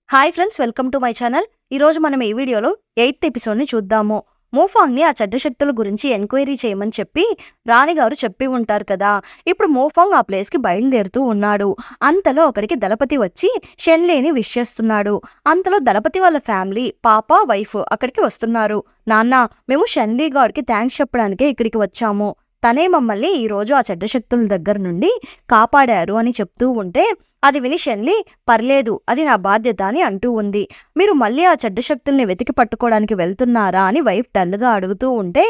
Hi friends, welcome to my channel. ఈరోజు మనం ఈ వీడియోలో 8th ఎపిసోడ్ని చూద్దాము. మోఫాంగ్ని ఆ చెడ్డ శక్తుల గురించి ఎంక్వైరీ చేయమని చెప్పి రాణిగారు చెప్పి ఉంటారు కదా. ఇప్పుడు మోఫాంగ్ ఆ ప్లేస్కి బయలుదేరుతూ ఉన్నాడు. అంతలో అక్కడికి దళపతి వచ్చి షెన్లీని విష్ చేస్తున్నాడు. అంతలో దళపతి వాళ్ళ ఫ్యామిలీ, పాప, వైఫ్ అక్కడికి వస్తున్నారు. నాన్న, మేము షెన్లీ గారికి థ్యాంక్స్ చెప్పడానికే ఇక్కడికి వచ్చాము. తనే మమ్మల్ని ఈరోజు ఆ చెడ్డ శక్తుల దగ్గర నుండి కాపాడారు అని చెప్తూ ఉంటే అది విని షెన్లీ, పర్లేదు, అది నా బాధ్యత అని అంటూ ఉంది. మీరు మళ్ళీ ఆ చెడ్డ శక్తుల్ని వెతికి పట్టుకోవడానికి వెళ్తున్నారా అని వైఫ్ డల్గా అడుగుతూ ఉంటే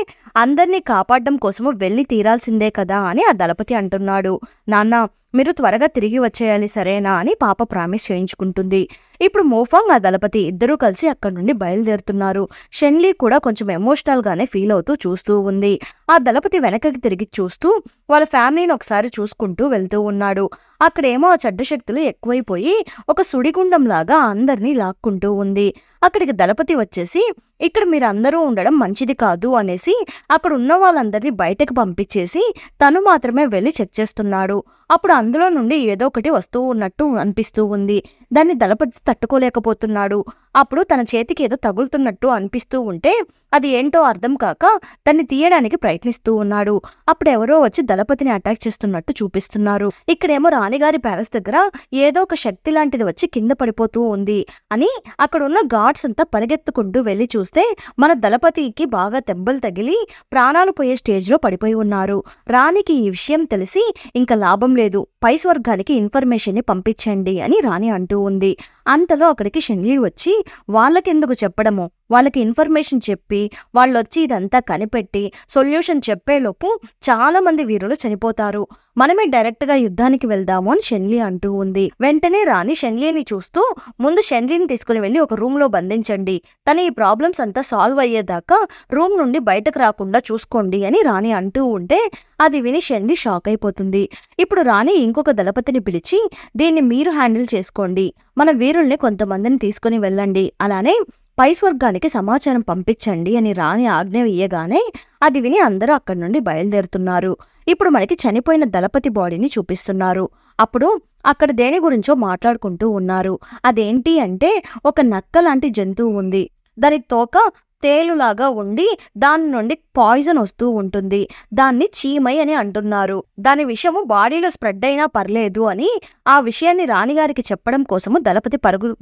అందరినీ కాపాడడం కోసము వెళ్ళి తీరాల్సిందే కదా అని ఆ దళపతి అంటున్నాడు. నాన్న, మీరు త్వరగా తిరిగి వచ్చేయాలి, సరేనా అని పాప ప్రామిస్ చేయించుకుంటుంది. ఇప్పుడు మోఫాంగ్, ఆ దళపతి ఇద్దరూ కలిసి అక్కడి నుండి బయలుదేరుతున్నారు. షెన్లీ కూడా కొంచెం ఎమోషనల్ గానే ఫీల్ అవుతూ చూస్తూ ఉంది. ఆ దళపతి వెనకకి తిరిగి చూస్తూ వాళ్ళ ఫ్యామిలీని ఒకసారి చూసుకుంటూ వెళ్తూ ఉన్నాడు. అక్కడేమో ఆ చెడ్డ శక్తులు ఎక్కువైపోయి ఒక సుడిగుండం లాగా అందరినీ లాక్కుంటూ ఉంది. అక్కడికి దళపతి వచ్చేసి, ఇక్కడ మీరు అందరూ ఉండడం మంచిది కాదు అనేసి అక్కడ ఉన్న వాళ్ళందరినీ బయటకు పంపించేసి తను మాత్రమే వెళ్ళి చెక్ చేస్తున్నాడు. అప్పుడు అందులో నుండి ఏదో ఒకటి వస్తూ ఉన్నట్టు అనిపిస్తూ ఉంది. దాన్ని దళపతి తట్టుకోలేకపోతున్నాడు. అప్పుడు తన చేతికి ఏదో తగులుతున్నట్టు అనిపిస్తూ ఉంటే అది ఏంటో అర్థం కాక దాన్ని తీయడానికి ప్రయత్నిస్తూ ఉన్నాడు. అప్పుడు ఎవరో వచ్చి దళపతిని అటాక్ చేస్తున్నట్టు చూపిస్తున్నారు. ఇక్కడేమో రాణిగారి ప్యాలెస్ దగ్గర ఏదో ఒక శక్తి లాంటిది వచ్చి కింద పడిపోతూ ఉంది అని అక్కడ ఉన్న గార్డ్స్ అంతా పరిగెత్తుకుంటూ వెళ్లి చూస్తే మన దళపతికి బాగా దెబ్బలు తగిలి ప్రాణాలు పోయే స్టేజ్ లో పడిపోయి ఉన్నారు. రాణికి ఈ విషయం తెలిసి ఇంకా లాభం లేదు, పై స్వర్గానికి ఇన్ఫర్మేషన్ ని పంపించండి అని రాణి అంటూ ఉంది. అంతలో అక్కడికి షెన్లీ వచ్చి, వాళ్ళకెందుకు చెప్పడము, వాళ్ళకి ఇన్ఫర్మేషన్ చెప్పి వాళ్ళొచ్చి ఇదంతా కనిపెట్టి సొల్యూషన్ చెప్పేలోపు చాలా మంది వీరులు చనిపోతారు, మనమే డైరెక్ట్ గా యుద్ధానికి వెళ్దాము అని షెన్లీ అంటూ ఉంది. వెంటనే రాణి షెన్లీని చూస్తూ, ముందు షెన్లీని తీసుకుని వెళ్ళి ఒక రూమ్ లో బంధించండి, తను ఈ ప్రాబ్లమ్స్ అంతా సాల్వ్ అయ్యేదాకా రూమ్ నుండి బయటకు రాకుండా చూసుకోండి అని రాణి అంటూ ఉంటే అది విని షెన్లీ షాక్ అయిపోతుంది. ఇప్పుడు రాణి ఇంకొక దళపతిని పిలిచి, దీన్ని మీరు హ్యాండిల్ చేసుకోండి, మన వీరుల్ని కొంతమందిని తీసుకుని వెళ్ళండి, అలానే పై స్వర్గానికి సమాచారం పంపించండి అని రాణి ఆజ్ఞ ఇయ్యగానే అది విని అందరూ అక్కడి నుండి బయలుదేరుతున్నారు. ఇప్పుడు మనకి చనిపోయిన దళపతి బాడీని చూపిస్తున్నారు. అప్పుడు అక్కడ దేని గురించో మాట్లాడుకుంటూ ఉన్నారు. అదేంటి అంటే ఒక నక్క లాంటి జంతువు ఉంది, దాని తోక తేలులాగా ఉండి దాని నుండి పాయిజన్ వస్తూ ఉంటుంది, దాన్ని చీమై అని అంటున్నారు. దాని విషయము బాడీలో స్ప్రెడ్ అయినా పర్లేదు అని ఆ విషయాన్ని రాణిగారికి చెప్పడం కోసము దళపతి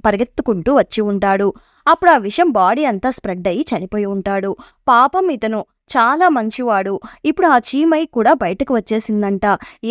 పరిగెత్తుకుంటూ వచ్చి ఉంటాడు. అప్పుడు ఆ విషయం బాడీ అంతా స్ప్రెడ్ అయ్యి చనిపోయి ఉంటాడు. పాపం, ఇతను చాలా మంచివాడు. ఇప్పుడు ఆ చీమై కూడా బయటకు వచ్చేసిందంట.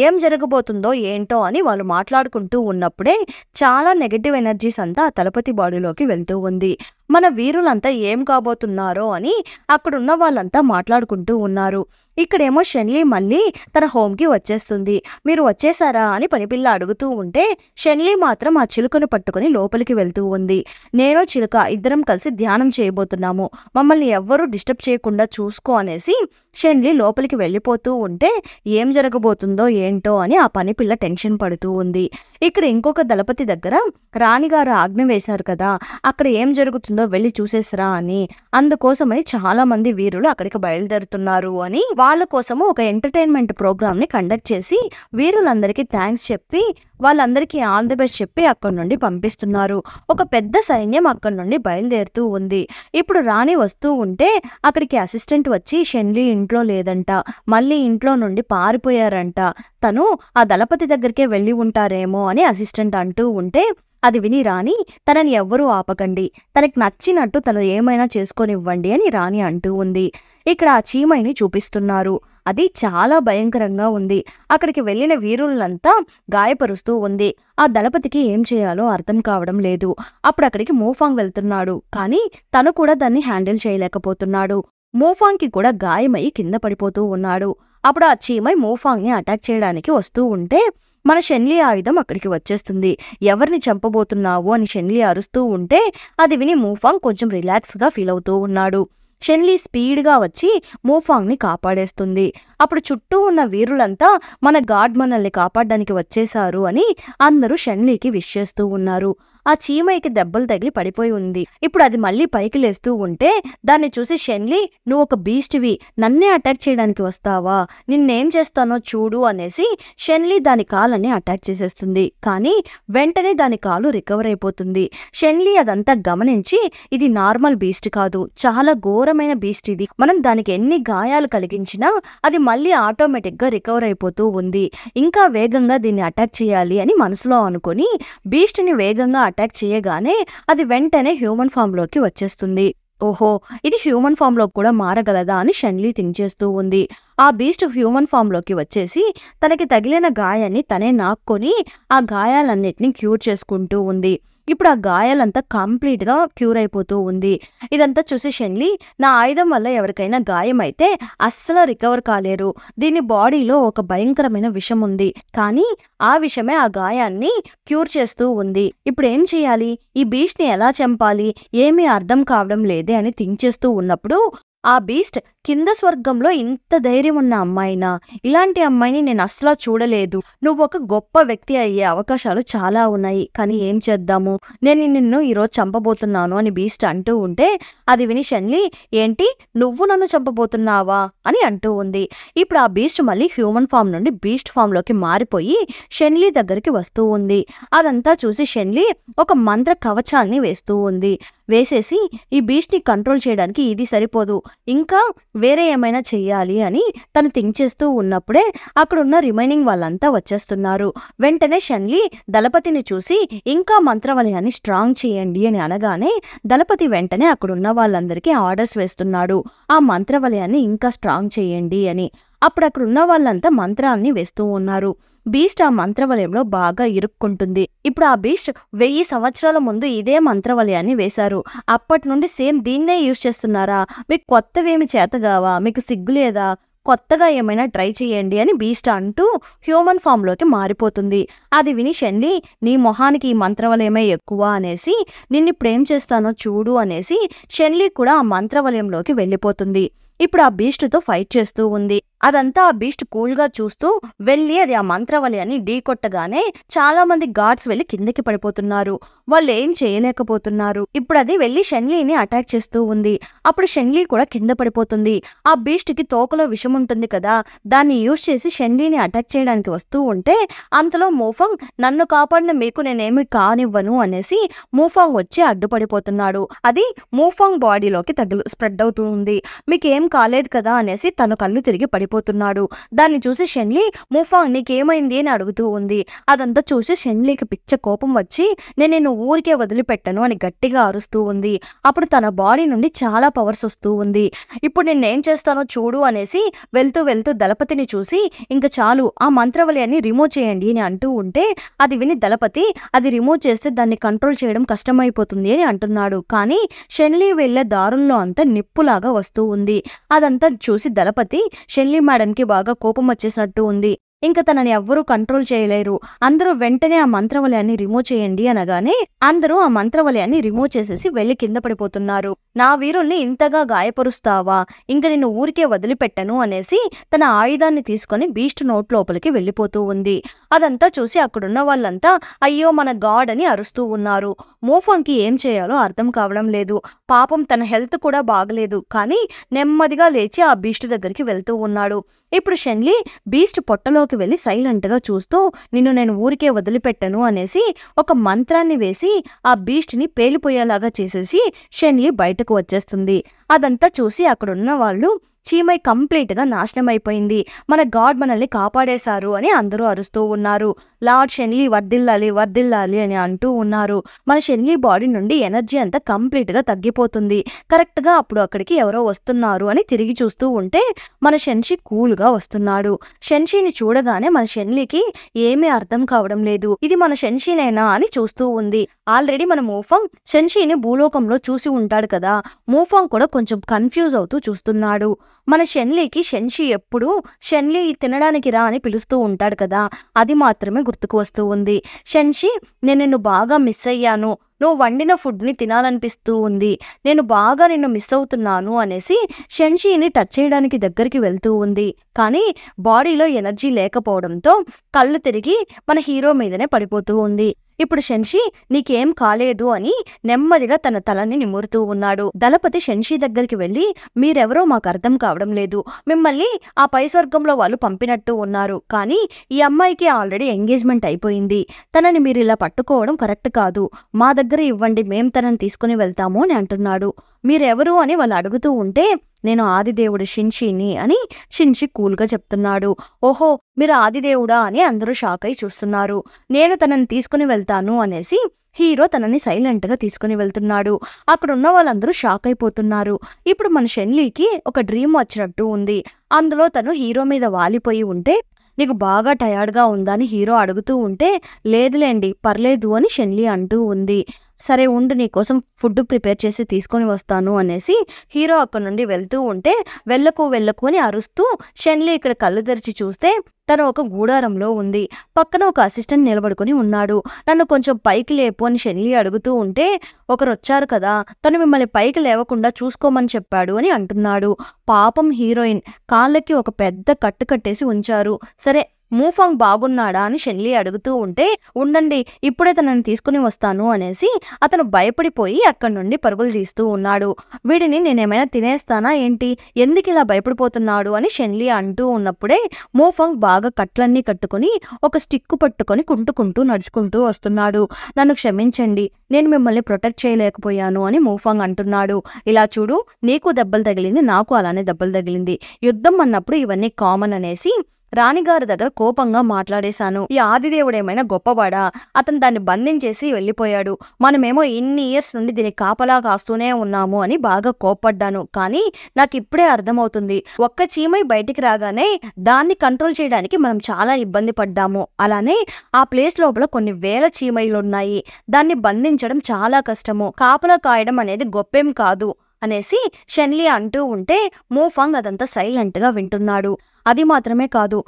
ఏం జరగబోతుందో ఏంటో అని వాళ్ళు మాట్లాడుకుంటూ ఉన్నప్పుడే చాలా నెగటివ్ ఎనర్జీస్ అంతా ఆ దళపతి బాడీలోకి వెళ్తూ ఉంది. మన వీరులంతా ఏం కాబోతున్నారో అని అక్కడున్న వాళ్ళంతా మాట్లాడుకుంటూ ఉన్నారు. ఇక్కడేమో షెన్లీ మళ్ళీ తన హోమ్కి వచ్చేస్తుంది. మీరు వచ్చేసారా అని పనిపిల్ల అడుగుతూ ఉంటే షెన్లీ మాత్రం ఆ చిలుకను పట్టుకుని లోపలికి వెళ్తూ ఉంది. నేను చిలుక ఇద్దరం కలిసి ధ్యానం చేయబోతున్నాము, మమ్మల్ని ఎవ్వరూ డిస్టర్బ్ చేయకుండా చూసుకో అనేసి షెన్లీ లోపలికి వెళ్ళిపోతూ ఉంటే ఏం జరగబోతుందో ఏంటో అని ఆ పనిపిల్ల టెన్షన్ పడుతూ ఉంది. ఇక్కడ ఇంకొక దళపతి దగ్గర రాణిగారు ఆజ్ఞ వేశారు కదా, అక్కడ ఏం జరుగుతుందో వెళ్ళి చూసేసరా అని, అందుకోసమని చాలా మంది వీరులు అక్కడికి బయలుదేరుతున్నారు అని వాళ్ళ కోసము ఒక ఎంటర్టైన్మెంట్ ప్రోగ్రామ్ ని కండక్ట్ చేసి వీరులందరికీ థ్యాంక్స్ చెప్పి వాళ్ళందరికీ ఆల్ ది బెస్ట్ చెప్పి అక్కడి నుండి పంపిస్తున్నారు. ఒక పెద్ద సైన్యం అక్కడి నుండి బయలుదేరుతూ ఉంది. ఇప్పుడు రాణి వస్తూ ఉంటే అక్కడికి అసిస్టెంట్ వచ్చి షెన్లీ ఇంట్లో లేదంట, మళ్ళీ ఇంట్లో నుండి పారిపోయారంట, తను ఆ దళపతి దగ్గరికే వెళ్ళి ఉంటారేమో అని అసిస్టెంట్ అంటూ ఉంటే అది విని రాణి, తనని ఎవ్వరూ ఆపకండి, తనకి నచ్చినట్టు తను ఏమైనా చేసుకొనివ్వండి అని రాణి అంటూ ఉంది. ఇక్కడ ఆ చీమైని చూపిస్తున్నారు. అది చాలా భయంకరంగా ఉంది. అక్కడికి వెళ్ళిన వీరులంతా గాయపరుస్తూ ఉంది. ఆ దళపతికి ఏం చేయాలో అర్థం కావడం లేదు. అప్పుడు అక్కడికి మోఫాంగ్ వెళ్తున్నాడు, కానీ తను కూడా దాన్ని హ్యాండిల్ చేయలేకపోతున్నాడు. మోఫాంగ్కి కూడా గాయమై కింద పడిపోతూ ఉన్నాడు. అప్పుడు ఆ చీమై మోఫాంగ్ని అటాక్ చేయడానికి వస్తూ ఉంటే మన షెన్లీ ఆయుధం అక్కడికి వచ్చేస్తుంది. ఎవరిని చంపబోతున్నావు అని షెన్లీ అరుస్తూ ఉంటే అది విని మోఫాంగ్ కొంచెం రిలాక్స్గా ఫీల్ అవుతూ ఉన్నాడు. షెన్లీ స్పీడ్గా వచ్చి మోఫాంగ్ని కాపాడేస్తుంది. అప్పుడు చుట్టూ ఉన్న వీరులంతా మన గాడ్ మనల్ని కాపాడడానికి వచ్చేశారు అని అందరూ షెన్లీకి విష్ చేస్తూ ఉన్నారు. ఆ చీమయ్యకి దెబ్బలు తగిలి పడిపోయి ఉంది. ఇప్పుడు అది మళ్ళీ పైకి లేస్తూ ఉంటే దాన్ని చూసి షెన్లీ, నువ్వు ఒక బీస్ట్వి, నన్నే అటాక్ చేయడానికి వస్తావా, నిన్నేం చేస్తానో చూడు అనేసి షెన్లీ దాని కాలని అటాక్ చేసేస్తుంది. కానీ వెంటనే దాని కాలు రికవర్ అయిపోతుంది. షెన్లీ అదంతా గమనించి, ఇది నార్మల్ బీస్ట్ కాదు, చాలా ఘోరమైన బీస్ట్ ఇది, మనం దానికి ఎన్ని గాయాలు కలిగించినా అది మళ్ళీ ఆటోమేటిక్ గా రికవర్ అయిపోతూ ఉంది, ఇంకా వేగంగా దీన్ని అటాక్ చేయాలి అని మనసులో అనుకుని బీస్ట్ ని వేగంగా అటాక్ చేయగానే అది వెంటనే హ్యూమన్ ఫామ్ లోకి వచ్చేస్తుంది. ఓహో, ఇది హ్యూమన్ ఫామ్ లో కూడా మారగలదా అని షెన్లీ థింక్ చేస్తూ ఉంది. ఆ బీస్ట్ హ్యూమన్ ఫామ్ లోకి వచ్చేసి తనకి తగిలిన గాయాన్ని తనే నాక్కొని ఆ గాయాలన్నిటిని క్యూర్ చేసుకుంటూ ఉంది. ఇప్పుడు ఆ గాయాలంతా కంప్లీట్ గా క్యూర్ అయిపోతూ ఉంది. ఇదంతా చూసి షెన్లీ, నా ఆయుధం వల్ల ఎవరికైనా గాయం అయితే అస్సలు రికవర్ కాలేరు, దీని బాడీలో ఒక భయంకరమైన విషం ఉంది, కానీ ఆ విషమే ఆ గాయాన్ని క్యూర్ చేస్తూ ఉంది. ఇప్పుడు ఏం చేయాలి, ఈ బీస్ట్ ని ఎలా చంపాలి, ఏమీ అర్థం కావడం లేదే అని థింక్ చేస్తూ ఉన్నప్పుడు ఆ బీస్ట్, కింద స్వర్గంలో ఇంత ధైర్యం ఉన్న అమ్మాయినా, ఇలాంటి అమ్మాయిని నేను అస్సలు చూడలేదు, నువ్వు ఒక గొప్ప వ్యక్తి అయ్యే అవకాశాలు చాలా ఉన్నాయి, కానీ ఏం చేద్దాము, నేను నిన్ను ఈరోజు చంపబోతున్నాను అని బీస్ట్ అంటూ ఉంటే అది విని షెన్లీ, ఏంటి నువ్వు నన్ను చంపబోతున్నావా అని అంటూ ఉంది. ఇప్పుడు ఆ బీస్ట్ మళ్ళీ హ్యూమన్ ఫామ్ నుండి బీస్ట్ ఫామ్ లోకి మారిపోయి షెన్లీ దగ్గరికి వస్తూ ఉంది. అదంతా చూసి షెన్లీ ఒక మంత్ర కవచాన్ని వేస్తూ ఉంది. వేసేసి, ఈ బీస్ట్ ని కంట్రోల్ చేయడానికి ఇది సరిపోదు, ఇంకా వేరే ఏమైనా చెయ్యాలి అని తను థింక్ చేస్తూ ఉన్నప్పుడే అక్కడున్న రిమైనింగ్ వాళ్ళంతా వచ్చేస్తున్నారు. వెంటనే షెన్లీ దళపతిని చూసి, ఇంకా మంత్రవలయాన్ని స్ట్రాంగ్ చేయండి అని అనగానే దళపతి వెంటనే అక్కడున్న వాళ్ళందరికీ ఆర్డర్స్ వేస్తున్నాడు, ఆ మంత్రవలయాన్ని ఇంకా స్ట్రాంగ్ చేయండి అని. అప్పుడు అక్కడున్న వాళ్ళంతా మంత్రాన్ని వేస్తూ ఉన్నారు. బీస్ట్ ఆ మంత్రవలయంలో బాగా ఇరుక్కుంటుంది. ఇప్పుడు ఆ బీస్ట్ 1000 సంవత్సరాల ముందు ఇదే మంత్రవలయాన్ని వేశారు, అప్పటి నుండి సేమ్ దీన్నే యూజ్ చేస్తున్నారా, మీకు కొత్తవేమి చేతగావా, మీకు సిగ్గులేదా, కొత్తగా ఏమైనా ట్రై చేయండి అని బీస్ట్ అంటూ హ్యూమన్ ఫామ్ లోకి మారిపోతుంది. అది విని షెన్లీ, నీ మొహానికి ఈ మంత్రవలయమే ఎక్కువ అనేసి నిన్నిప్పుడేం చేస్తానో చూడు అనేసి షెన్లీ కూడా ఆ మంత్రవలయంలోకి వెళ్ళిపోతుంది. ఇప్పుడు ఆ బీస్ట్తో ఫైట్ చేస్తూ ఉంది. అదంతా ఆ బీస్ట్ కూల్ గా చూస్తూ వెళ్ళి అది ఆ మంత్రవలయాన్ని ఢీకొట్టగానే చాలా మంది గార్డ్స్ వెళ్లి కిందకి పడిపోతున్నారు, వాళ్ళు ఏం చేయలేకపోతున్నారు. ఇప్పుడు అది వెళ్లి షెన్లీని అటాక్ చేస్తూ ఉంది. అప్పుడు షెన్లీ కూడా కింద పడిపోతుంది. ఆ బీస్ట్ కి తోకలో విషం ఉంటుంది కదా, దాన్ని యూజ్ చేసి షెన్లీని అటాక్ చేయడానికి వస్తూ ఉంటే అంతలో మూఫాంగ్, నన్ను కాపాడిన మీకు నేనేమి కానివ్వను అనేసి మూఫాంగ్ వచ్చి అడ్డుపడిపోతున్నాడు. అది మూఫాంగ్ బాడీలోకి స్ప్రెడ్ అవుతూ ఉంది. మీకేం కాలేదు కదా అనేసి తను కళ్ళు తిరిగి పడిపోతున్నాడు. దాన్ని చూసి షెన్లీ, మూఫాంగ్ నీకేమైంది అని అడుగుతూ ఉంది. అదంతా చూసి షెన్లీకి పిచ్చ కోపం వచ్చి, నేను నిన్ను ఊరికే వదిలిపెట్టను అని గట్టిగా అరుస్తూ ఉంది. అప్పుడు తన బాడీ నుండి చాలా పవర్స్ వస్తూ ఉంది. ఇప్పుడు నిన్నేం చేస్తానో చూడు అనేసి వెళ్తూ వెళ్తూ దళపతిని చూసి, ఇంక చాలు, ఆ మంత్రవలయాన్ని రిమూవ్ చేయండి అని అంటూ ఉంటే అది విని దళపతి, అది రిమూవ్ చేస్తే దాన్ని కంట్రోల్ చేయడం కష్టమైపోతుంది అని అంటున్నాడు. కానీ షెన్లీ వెళ్లే దారుల్లో అంతా నిప్పులాగా వస్తూ ఉంది. అదంతా చూసి దళపతి, షెన్లీ మేడంకి బాగా కోపం వచ్చేసినట్టు ఉంది, ఇంకా తనని ఎవ్వరూ కంట్రోల్ చేయలేరు, అందరూ వెంటనే ఆ మంత్రవలయాన్ని రిమూవ్ చేయండి అనగానే అందరూ ఆ మంత్రవలయాన్ని రిమూవ్ చేసేసి వెళ్లి కింద పడిపోతున్నారు. నా వీరుల్ని ఇంతగా గాయపరుస్తావా, ఇంక నిన్ను ఊరికే వదిలిపెట్టను అనేసి తన ఆయుధాన్ని తీసుకొని బీస్ట్ నోట్ లోపలికి వెళ్ళిపోతూ ఉంది. అదంతా చూసి అక్కడున్న వాళ్ళంతా అయ్యో మన గాడ్ అని అరుస్తూ ఉన్నారు. మూఫాంగ్ కి ఏం చేయాలో అర్థం కావడం లేదు. పాపం తన హెల్త్ కూడా బాగలేదు, కానీ నెమ్మదిగా లేచి ఆ బీస్ట్ దగ్గరికి వెళ్తూ ఉన్నాడు. ఇప్పుడు షెన్లీ బీస్ట్ పొట్టలోకి వెళ్ళి సైలెంట్ గా చూస్తూ, నిన్ను నేను ఊరికే వదిలిపెట్టను అనేసి ఒక మంత్రాన్ని వేసి ఆ బీస్ట్ ని పేలిపోయేలాగా చేసేసి షెన్లీ బయటకు వచ్చేస్తుంది. అదంతా చూసి అక్కడున్న వాళ్ళు, చీమై కంప్లీట్ గా నాశనం అయిపోయింది, మన గాడ్ మనల్ని కాపాడేశారు అని అందరూ అరుస్తూ ఉన్నారు. లార్డ్ షెన్లీ వర్దిల్లాలి వర్దిల్లాలి అని అంటూ ఉన్నారు. మన షెన్లీ బాడీ నుండి ఎనర్జీ అంతా కంప్లీట్ గా తగ్గిపోతుంది. కరెక్ట్ గా అప్పుడు అక్కడికి ఎవరో వస్తున్నారు అని తిరిగి చూస్తూ ఉంటే మన షెన్షీ కూల్ గా వస్తున్నాడు. షెన్షీని చూడగానే మన షెన్లీకి ఏమీ అర్థం కావడం లేదు, ఇది మన షెన్షీనేనా అని చూస్తూ ఉంది. ఆల్రెడీ మన మూఫాంగ్ షెన్షీని భూలోకంలో చూసి ఉంటాడు కదా, మూఫాంగ్ కూడా కొంచెం కన్ఫ్యూజ్ అవుతూ చూస్తున్నాడు. మన షెన్లీకి షెన్షీ ఎప్పుడు షెన్లీ తినడానికి రా అని పిలుస్తూ ఉంటాడు కదా, అది మాత్రమే గుర్తుకు వస్తూ ఉంది. షెన్షీ, నేను నిన్ను బాగా మిస్ అయ్యాను, నువ్వు వండిన ఫుడ్ని తినాలనిపిస్తూ ఉంది, నేను బాగా నిన్ను మిస్ అవుతున్నాను అనేసి షెన్షీని టచ్ చేయడానికి దగ్గరికి వెళ్తూ ఉంది. కానీ బాడీలో ఎనర్జీ లేకపోవడంతో కళ్ళు తిరిగి మన హీరో మీదనే పడిపోతూ ఉంది. ఇప్పుడు షెన్షి నీకేం కాలేదు అని నెమ్మదిగా తన తలని నిమురుతూ ఉన్నాడు. దళపతి షెన్షి దగ్గరికి వెళ్ళి మీరెవరో మాకు అర్థం కావడం లేదు. మిమ్మల్ని ఆ పై స్వర్గంలో వాళ్ళు పంపినట్టు ఉన్నారు. కానీ ఈ అమ్మాయికి ఆల్రెడీ ఎంగేజ్మెంట్ అయిపోయింది. తనని మీరు ఇలా పట్టుకోవడం కరెక్ట్ కాదు. మా దగ్గర ఇవ్వండి, మేం తనని తీసుకుని వెళ్తాము అని అంటున్నాడు. మీరెవరు అని వాళ్ళు అడుగుతూ ఉంటే నేను ఆదిదేవుడు షిన్షిని అని షిన్షి కూల్గా చెప్తున్నాడు. ఓహో, మీరు ఆదిదేవుడా అని అందరూ షాక్ అయి చూస్తున్నారు. నేను తనని తీసుకుని వెళ్తాను అనేసి హీరో తనని సైలెంట్గా తీసుకుని వెళ్తున్నాడు. అక్కడున్న వాళ్ళందరూ షాక్ అయిపోతున్నారు. ఇప్పుడు మన షెన్లీకి ఒక డ్రీమ్ వచ్చినట్టు ఉంది. అందులో తను హీరో మీద వాలిపోయి ఉంటే నీకు బాగా టయర్డ్గా ఉందా అని హీరో అడుగుతూ ఉంటే లేదులేండి పర్లేదు అని షెన్లీ అంటూ ఉంది. సరే ఉండు, నీకోసం ఫుడ్ ప్రిపేర్ చేసి తీసుకొని వస్తాను అనేసి హీరో అక్కడ నుండి వెళ్తూ ఉంటే వెళ్ళకు వెళ్ళకు అని అరుస్తూ షెన్లీ ఇక్కడ కళ్ళు తెరిచి చూస్తే తను ఒక గూడారంలో ఉంది. పక్కన ఒక అసిస్టెంట్ నిలబడుకుని ఉన్నాడు. నన్ను కొంచెం పైకి లేపు అని షెన్లీ అడుగుతూ ఉంటే ఒకరు వచ్చారు కదా, తను మిమ్మల్ని పైకి లేవకుండా చూసుకోమని చెప్పాడు అని అంటున్నాడు. పాపం హీరోయిన్ కాళ్ళకి ఒక పెద్ద కట్టు కట్టేసి ఉంచారు. సరే మూఫాంగ్ బాగున్నాడా అని షెన్లీ అడుగుతూ ఉంటే ఉండండి ఇప్పుడే తనని తీసుకుని వస్తాను అనేసి అతను భయపడిపోయి అక్కడి నుండి పరుగులు తీస్తూ ఉన్నాడు. వీడిని నేనేమైనా తినేస్తానా ఏంటి, ఎందుకు ఇలా భయపడిపోతున్నాడు అని షెన్లీ అంటూ ఉన్నప్పుడే మూఫాంగ్ బాగా కట్లన్నీ కట్టుకుని ఒక స్టిక్కు పట్టుకొని కుంటుకుంటూ నడుచుకుంటూ వస్తున్నాడు. నన్ను క్షమించండి, నేను మిమ్మల్ని ప్రొటెక్ట్ చేయలేకపోయాను అని మూఫాంగ్ అంటున్నాడు. ఇలా చూడు, నీకు దెబ్బలు తగిలింది, నాకు అలానే దెబ్బలు తగిలింది. యుద్ధం అన్నప్పుడు ఇవన్నీ కామన్ అనేసి రాణిగారి దగ్గర కోపంగా మాట్లాడేశాను. ఈ ఆదిదేవుడేమైనా గొప్పవాడా, అతను దాన్ని బంధించేసి వెళ్ళిపోయాడు. మనమేమో ఇన్ని ఇయర్స్ నుండి దీన్ని కాపలా కాస్తూనే ఉన్నాము అని బాగా కోప్పడ్డాను. కానీ నాకు ఇప్పుడే అర్థమవుతుంది, ఒక్క చీమై బయటికి రాగానే దాన్ని కంట్రోల్ చేయడానికి మనం చాలా ఇబ్బంది పడ్డాము. అలానే ఆ ప్లేస్ లోపల కొన్ని వేల చీమైలున్నాయి. దాన్ని బంధించడం చాలా కష్టము. కాపలా కాయడం అనేది గొప్పేం కాదు అనేసి షెన్లీ అంటూ ఉంటే మూఫాంగ్ అదంతా సైలెంట్గా వింటున్నాడు. అది మాత్రమే కాదు,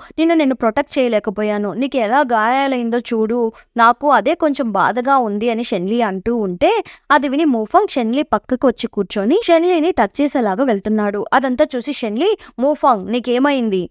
నేను ప్రొటెక్ట్ చేయలేకపోయాను, నీకు ఎలా గాయాలైందో చూడు, నాకు అదే కొంచెం బాధగా ఉంది అని షెన్లీ అంటూ ఉంటే అది విని మూఫాంగ్ షెన్లీ పక్కకు వచ్చి కూర్చొని షెన్లీని టచ్ చేసేలాగా వెళ్తున్నాడు. అదంతా చూసి షెన్లీ మూఫాంగ్ నీకేమైంది,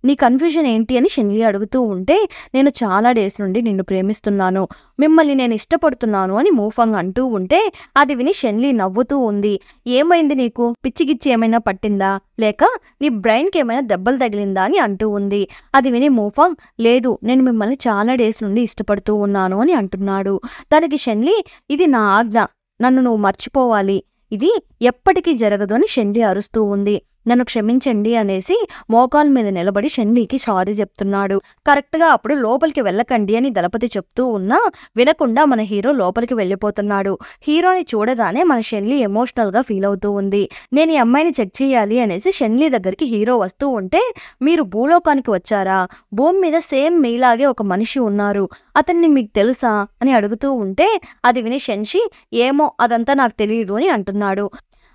నీ కన్ఫ్యూజన్ ఏంటి అని షెన్లీ అడుగుతూ ఉంటే నేను చాలా డేస్ నుండి నిన్ను ప్రేమిస్తున్నాను, మిమ్మల్ని నేను ఇష్టపడుతున్నాను అని మూఫాంగ్ అంటూ ఉంటే అది విని షెన్లీ నవ్వుతూ ఉంది. ఏమైంది నీకు, పిచ్చిగిచ్చి ఏమైనా పట్టిందా, లేక నీ బ్రెయిన్కి ఏమైనా దెబ్బలు తగిలిందా అని అంటూ ఉంది. అది విని మూఫాంగ్ లేదు, నేను మిమ్మల్ని చాలా డేస్ నుండి ఇష్టపడుతూ ఉన్నాను అని అంటున్నాడు. దానికి షెన్లీ ఇది నా ఆజ్ఞ, నన్ను నువ్వు మర్చిపోవాలి, ఇది ఎప్పటికీ జరగదు అని షెన్లీ అరుస్తూ ఉంది. నన్ను క్షమించండి అనేసి మోకాల మీద నిలబడి షెన్లీకి సారీ చెప్తున్నాడు. కరెక్ట్గా అప్పుడు లోపలికి వెళ్ళకండి అని దళపతి చెప్తూ ఉన్నా వినకుండా మన హీరో లోపలికి వెళ్ళిపోతున్నాడు. హీరోని చూడగానే మన షెన్లీ ఎమోషనల్గా ఫీల్ అవుతూ ఉంది. నేను ఈ అమ్మాయిని చెక్ చేయాలి అనేసి షెన్లీ దగ్గరికి హీరో వస్తూ ఉంటే మీరు భూలోకానికి వచ్చారా, భూమి మీద సేమ్ మీలాగే ఒక మనిషి ఉన్నారు, అతన్ని మీకు తెలుసా అని అడుగుతూ ఉంటే అది విని షెన్షి ఏమో అదంతా నాకు తెలియదు అని అంటున్నాడు.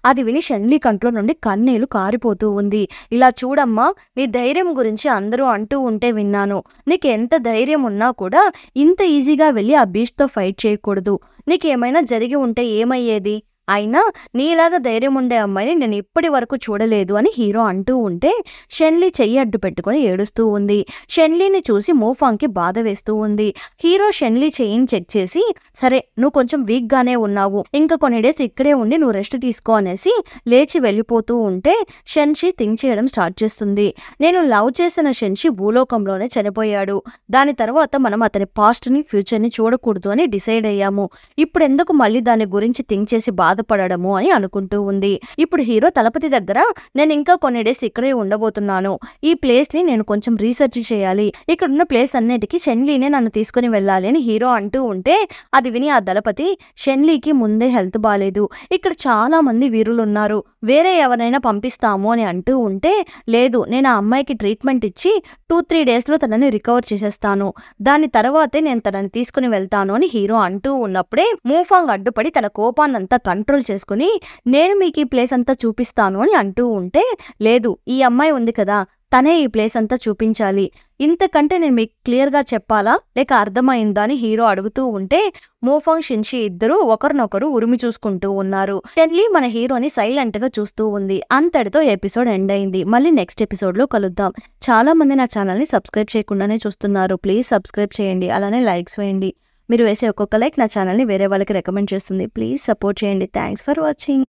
అది విని షెన్లీ కంట్లో నుండి కన్నీళ్లు కారిపోతూ ఉంది. ఇలా చూడమ్మా, నీ ధైర్యం గురించి అందరూ అంటూ ఉంటే విన్నాను. నీకు ఎంత ధైర్యం ఉన్నా కూడా ఇంత ఈజీగా వెళ్ళి ఆ బీచ్తో ఫైట్ చేయకూడదు. నీకేమైనా జరిగి ఉంటే ఏమయ్యేది, అయినా నీలాగా ధైర్యం ఉండే అమ్మాయిని నేను ఇప్పటి వరకు చూడలేదు అని హీరో అంటూ ఉంటే షెన్లీ చెయ్యి అడ్డు పెట్టుకుని ఏడుస్తూ ఉంది. షెన్లీని చూసి మూఫాంగ్కి బాధ వేస్తూ ఉంది. హీరో షెన్లీ చెయ్యిని చెక్ చేసి సరే నువ్వు కొంచెం వీక్గానే ఉన్నావు, ఇంకా కొన్ని డేస్ ఇక్కడే ఉండి నువ్వు రెస్ట్ తీసుకో అనేసి లేచి వెళ్ళిపోతూ ఉంటే షెన్షి థింక్ చేయడం స్టార్ట్ చేస్తుంది. నేను లవ్ చేసిన షెన్షి భూలోకంలోనే చనిపోయాడు, దాని తర్వాత మనం అతని పాస్ట్ని ఫ్యూచర్ని చూడకూడదు అని డిసైడ్ అయ్యాము. ఇప్పుడు ఎందుకు మళ్ళీ దాని గురించి థింక్ చేసి బాధపడము అని అనుకుంటూ ఉంది. ఇప్పుడు హీరో తలపతి దగ్గర నేను ఇంకా కొన్ని డేస్ ఇక్కడే ఉండబోతున్నాను, ఈ ప్లేస్ ని నేను కొంచెం రీసెర్చ్ చేయాలి, ఇక్కడున్న ప్లేస్ అన్నిటికీ షెన్లీనే నన్ను తీసుకుని వెళ్ళాలి అని హీరో అంటూ ఉంటే అది విని ఆ దళపతి షెన్లీకి ముందే హెల్త్ బాలేదు, ఇక్కడ చాలా మంది వీరులు ఉన్నారు, వేరే ఎవరైనా పంపిస్తాము అని అంటూ ఉంటే లేదు, నేను ఆ అమ్మాయికి ట్రీట్మెంట్ ఇచ్చి 2-3 డేస్లో తనని రికవర్ చేసేస్తాను, దాని తర్వాతే నేను తనని తీసుకుని వెళ్తాను అని హీరో అంటూ ఉన్నప్పుడే మూఫాంగ్ అడ్డుపడి తన కోపాన్నంతా కంట్రోల్ చేసుకుని నేను మీకు ఈ ప్లేస్ అంతా చూపిస్తాను అని అంటూ ఉంటే లేదు, ఈ అమ్మాయి ఉంది కదా తనే ఈ ప్లేస్ అంతా చూపించాలి, ఇంతకంటే నేను మీకు క్లియర్గా చెప్పాలా లేక అర్థమైందా అని హీరో అడుగుతూ ఉంటే మూఫాంగ్ షిన్షి ఇద్దరు ఒకరినొకరు ఉరిమి చూసుకుంటూ ఉన్నారు. షెన్లీ మన హీరోని సైలెంట్ గా చూస్తూ ఉంది. అంతటితో ఎపిసోడ్ ఎండ్ అయింది. మళ్ళీ నెక్స్ట్ ఎపిసోడ్ లో కలుద్దాం. చాలా మంది నా ఛానల్ ని సబ్స్క్రైబ్ చేయకుండానే చూస్తున్నారు, ప్లీజ్ సబ్స్క్రైబ్ చేయండి, అలానే లైక్స్ వేయండి. మీరు వేసే ఒక్కొక్క లైక్ నా ఛానల్ని వేరే వాళ్ళకి రికమెండ్ చేస్తుంది. ప్లీజ్ సపోర్ట్ చేయండి. Thanks for watching.